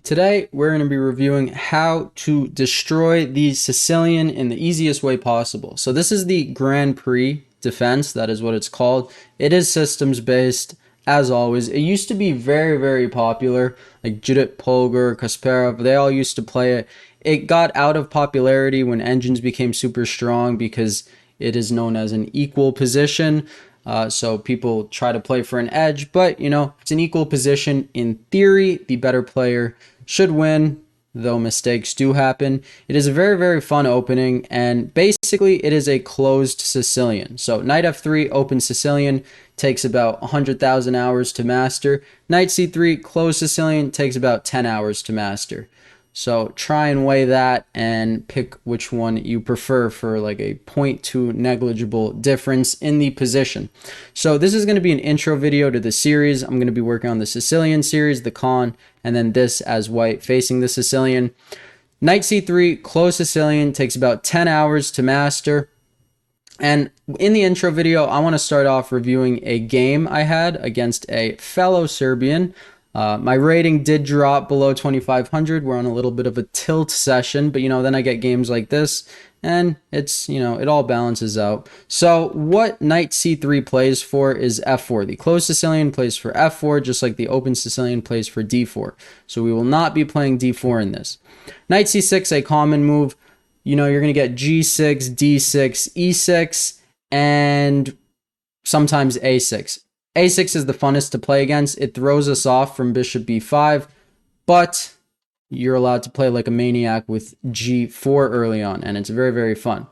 Today, we're going to be reviewing how to destroy the Sicilian in the easiest way possible. So this is the Grand Prix defense. That is what it's called. It is systems based, as always. It used to be very, very popular. Like Judith Polgar, Kasparov, they all used to play it. It got out of popularity when engines became super strong because it is known as an equal position. So people try to play for an edge, but it's an equal position. In theory, the better player should win, though mistakes do happen. It is a very, very fun opening, and basically it is a closed Sicilian. So knight f3, open Sicilian, takes about 100,000 hours to master. Knight c3, closed Sicilian, takes about 10 hours to master. So try and weigh that and pick which one you prefer for like a 0.2 negligible difference in the position. So this is going to be an intro video to the series. I'm going to be working on the Sicilian series, the Con, and then this as white facing the Sicilian. Knight c3, closed Sicilian, takes about 10 hours to master. And in the intro video, I want to start off reviewing a game I had against a fellow Serbian. My rating did drop below 2,500. We're on a little bit of a tilt session, but then I get games like this and it's, it all balances out. So what knight c3 plays for is f4. The closed Sicilian plays for f4, just like the open Sicilian plays for d4. So we will not be playing d4 in this. Knight c6, a common move. You're going to get g6, d6, e6, and sometimes a6. A6 is the funnest to play against. It throws us off from bishop b5, but you're allowed to play like a maniac with g4 early on, and it's very, very fun.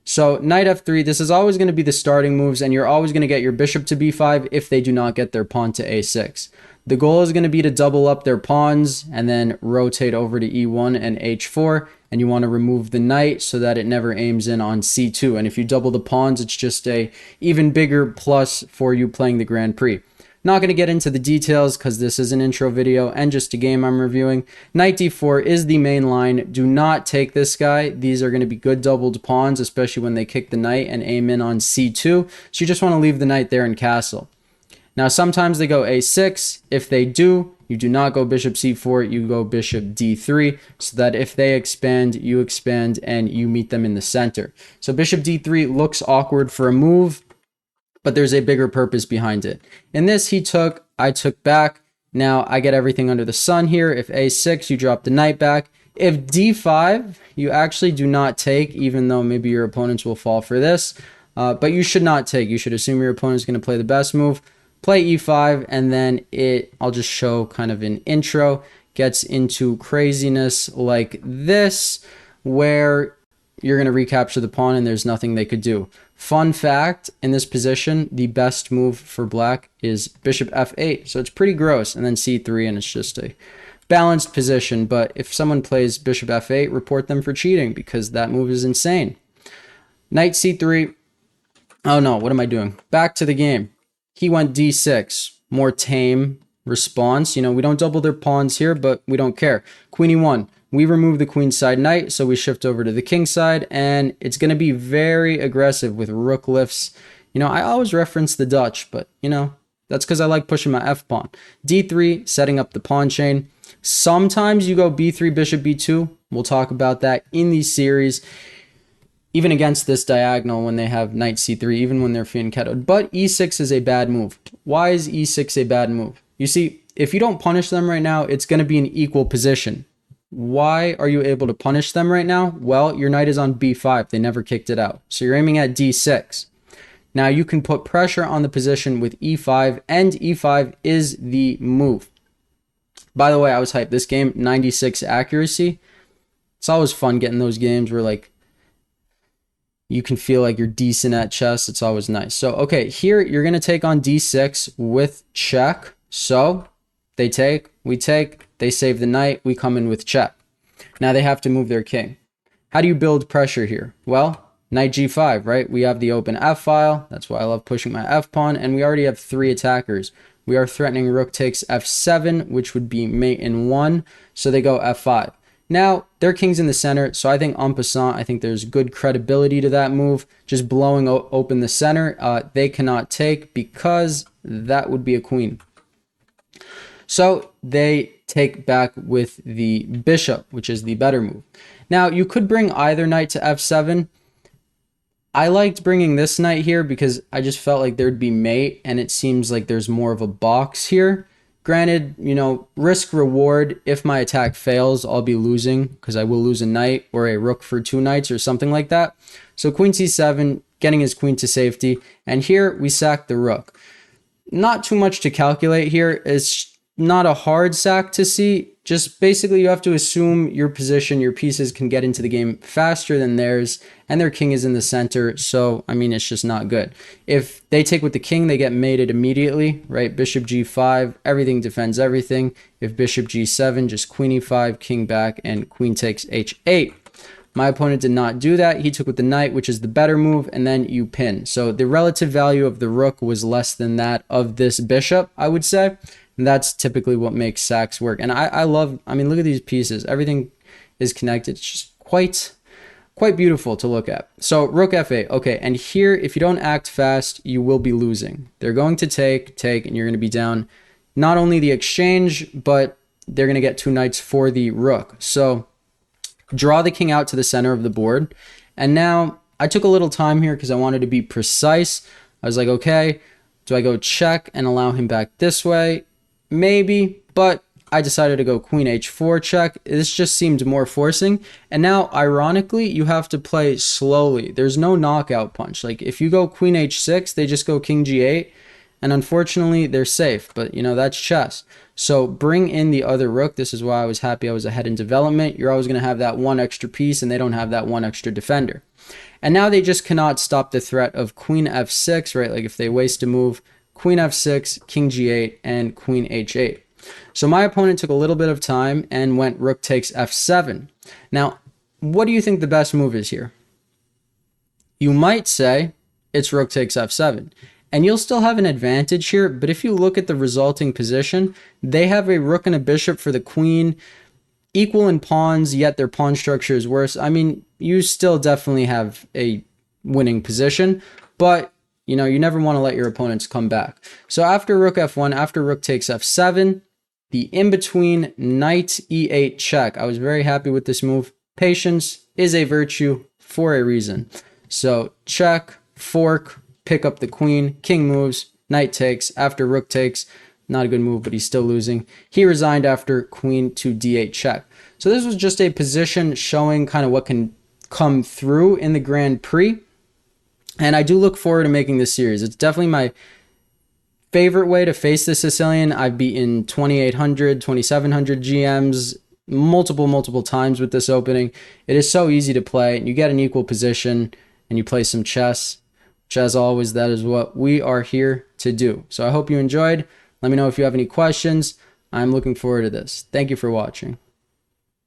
So knight f3, this is always going to be the starting moves, and you're always going to get your bishop to b5 if they do not get their pawn to a6. The goal is going to be to double up their pawns and then rotate over to e1 and h4, and you want to remove the knight so that it never aims in on c2. And if you double the pawns, it's just a even bigger plus for you playing the Grand Prix. Not going to get into the details because this is an intro video and just a game I'm reviewing. Knight d4 is the main line. Do not take this guy. These are going to be good doubled pawns, especially when they kick the knight and aim in on c2. So you just want to leave the knight there in castle. Now, sometimes they go a6. If they do, you do not go bishop c4, you go bishop d3, so that if they expand, you expand, and you meet them in the center. So bishop d3 looks awkward for a move, but there's a bigger purpose behind it. In this, he took, I took back. Now, I get everything under the sun here. If a6, you drop the knight back. If d5, you actually do not take, even though maybe your opponents will fall for this, but you should not take. You should assume your opponent is going to play the best move. Play e5, and then I'll just show kind of an intro, gets into craziness like this, where you're going to recapture the pawn and there's nothing they could do. Fun fact, in this position, the best move for black is bishop f8, so it's pretty gross, and then c3, and it's just a balanced position. But if someone plays bishop f8, report them for cheating, because that move is insane. Knight c3. Oh no, what am I doing? Back to the game. He went d6, more tame response. We don't double their pawns here, but we don't care. Queen e1, we remove the queen side knight, so we shift over to the king side, and it's going to be very aggressive with rook lifts. I always reference the Dutch, but, that's because I like pushing my f-pawn. d3, setting up the pawn chain. Sometimes you go b3, bishop b2. We'll talk about that in the series. Even against this diagonal when they have knight c3, even when they're fianchettoed. But e6 is a bad move. Why is e6 a bad move? You see, if you don't punish them right now, it's going to be an equal position. Why are you able to punish them right now? Well, your knight is on b5. They never kicked it out. So you're aiming at d6. Now you can put pressure on the position with e5, and e5 is the move. By the way, I was hyped. This game, 96 accuracy. It's always fun getting those games where you can feel like you're decent at chess. It's always nice. So, okay, here you're going to take on d6 with check. So they take, we take, they save the knight, we come in with check. Now they have to move their king. How do you build pressure here? Well, knight g5, right? We have the open f file. That's why I love pushing my f pawn. And we already have 3 attackers. We are threatening rook takes f7, which would be mate in 1. So they go f5. Now, their king's in the center, so I think en passant, I think there's good credibility to that move. Just blowing open the center, they cannot take because that would be a queen. So they take back with the bishop, which is the better move. Now, you could bring either knight to f7. I liked bringing this knight here because I just felt like there'd be mate, and it seems like there's more of a box here. Granted, risk reward. If my attack fails, I'll be losing because I will lose a knight or a rook for 2 knights or something like that. So queen c7, getting his queen to safety. And here we sack the rook. Not too much to calculate here. It's not a hard sack to see. Just basically you have to assume your position, your pieces can get into the game faster than theirs, and their king is in the center. So, I mean, it's just not good. If they take with the king, they get mated immediately, right? Bishop g5, everything defends everything. If bishop g7, just queen e5, king back, and queen takes h8. My opponent did not do that. He took with the knight, which is the better move, and then you pin. So the relative value of the rook was less than that of this bishop, I would say. And that's typically what makes sacks work. And I mean, look at these pieces. Everything is connected. It's just quite beautiful to look at. So rook f8. Okay, and here, if you don't act fast, you will be losing. They're going to take, and you're going to be down not only the exchange, but they're going to get 2 knights for the rook. So draw the king out to the center of the board. And now I took a little time here because I wanted to be precise. I was like, okay, do I go check and allow him back this way? Maybe, but I decided to go queen h4 check. This just seemed more forcing. And now, ironically, you have to play slowly. There's no knockout punch. Like, if you go queen h6, they just go king g8. And unfortunately, they're safe. But, that's chess. So bring in the other rook. This is why I was happy I was ahead in development. You're always going to have that one extra piece, and they don't have that one extra defender. And now they just cannot stop the threat of queen f6, right? Like, if they waste a move, queen f6, king g8, and queen h8. So my opponent took a little bit of time and went rook takes f7. Now, what do you think the best move is here? You might say it's rook takes f7. And you'll still have an advantage here, but if you look at the resulting position, they have a rook and a bishop for the queen, equal in pawns, yet their pawn structure is worse. I mean, you still definitely have a winning position, but you never want to let your opponents come back. So after rook f1, after rook takes f7, the in-between knight e8 check. I was very happy with this move. Patience is a virtue for a reason. So check, fork, pick up the queen, king moves, knight takes. After rook takes, not a good move, but he's still losing. He resigned after queen to d8 check. So this was just a position showing kind of what can come through in the Grand Prix. And I do look forward to making this series. It's definitely my favorite way to face the Sicilian. I've beaten 2800, 2700 GMs multiple times with this opening. It is so easy to play. You get an equal position and you play some chess, which as always, that is what we are here to do. So I hope you enjoyed. Let me know if you have any questions. I'm looking forward to this. Thank you for watching.